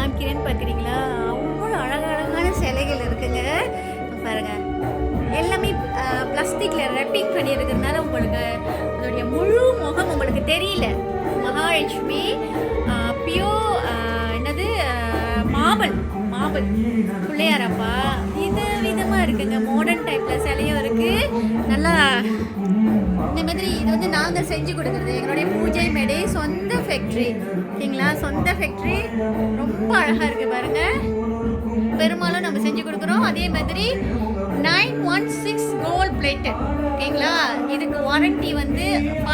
காமிக்கிறேன்னு பார்க்குறீங்களா? அவ்வளோ அழகழகான சிலைகள் இருக்குங்க. பாருங்க, எல்லாமே பிளாஸ்டிக்கில் ரெப்பிங் பண்ணியிருக்கிறதுனால உங்களுக்கு அதோடைய முழு முகம் உங்களுக்கு தெரியல. மகாலட்சுமி பியோர் என்னது மார்பிள் பிள்ளையாரப்பா இது விதமாக இருக்குங்க. மாடர்ன் டைப்பில் சிலையும் இருக்குது. நல்லா இந்த மாதிரி இது வந்து நாங்கள் செஞ்சு கொடுக்குறது. எங்களுடைய பூஜை மேடை சொந்த ஃபேக்ட்ரி. ஓகேங்களா? சொந்த ஃபேக்ட்ரி ரொம்ப அழகாக இருக்குது பாருங்கள். பெரும்பாலும் நம்ம செஞ்சு கொடுக்குறோம். அதே மாதிரி 916 கோல்ட் பிளேட்டட். ஓகேங்களா? இதுக்கு வாரண்டி வந்து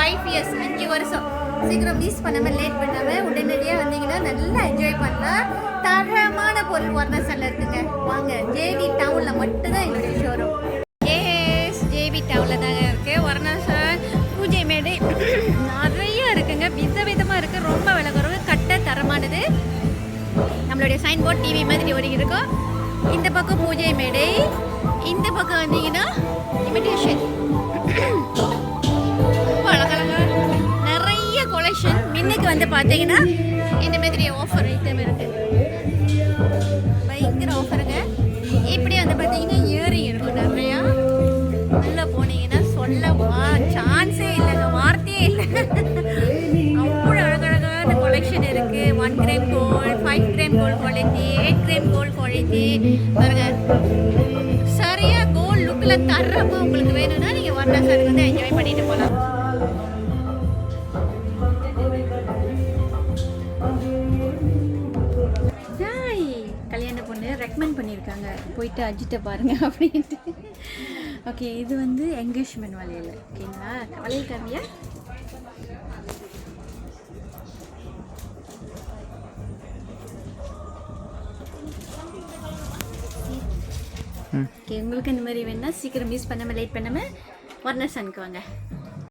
5 இயர்ஸ், 5 வருஷம். சீக்கிரம் மிஸ் பண்ணாமல் லேட் பண்ணாமல் உடனடியாக வந்தீங்கன்னா நல்லா என்ஜாய் பண்ணலாம். தரமான பொருள் வர்ணசனில் இருக்குங்க. வாங்க, ஜேபி டவுனில் மட்டும்தான் எங்களுடைய ஷோரூம். ஜேபி டவுனில் தாங்க இருக்குது வர்ணசன் பூஜை மேடை. நிறைய இருக்குங்க, விதவிதமாக இருக்குது. ரொம்ப விலை குறைவு, கட்ட தரமானது. நம்மளுடைய சைன் போர்ட் டிவி மாதிரி ஒரு இருக்கும். இந்த பக்கம் பூஜை மேடை, இந்த பக்கம் வந்தீங்கன்னா இமிடேஷன். ரொம்ப அழகழகா நிறைய கொலெக்ஷன். மின்னுக்கு வந்து பார்த்தீங்கன்னா இந்த மாதிரி ஆஃபர் ஐட்டம் இருக்குது. பயங்கர ஆஃபருங்க. இப்படி வந்து பார்த்தீங்கன்னா இயரிங் இருக்கும் நிறையா. உள்ளே போனீங்கன்னா சொல்லவா சான்ஸே இல்லைங்க, வார்த்தையே இல்லை. அவ்வளோ அழகழகான கொலெக்ஷன் இருக்குது. 1 gram gold, 5 gram gold quality, 8 gram gold quality. பாருங்க, சரியா கோல்டு லுக்கில் தரமாக உங்களுக்கு வேணும்னா நீங்கள் வர்ணசனுக்கு வந்து என்ஜாய் பண்ணிட்டு போகலாம். கல்யாண பொண்ணு ரெக்கமெண்ட் பண்ணியிருக்காங்க, போயிட்டு அஜித்தை பாருங்க அப்படின்ட்டு. ஓகே, இது வந்து என்கேஜ்மெண்ட் வளையல். ஓகேங்களா? வளையல் காமியா? ஓகே, உங்களுக்கு இந்த மாதிரி வேணுன்னா சீக்கிரம் மிஸ் பண்ணாமல் லேட் பண்ணாமல் வர்ணசனுக்கு வாங்க.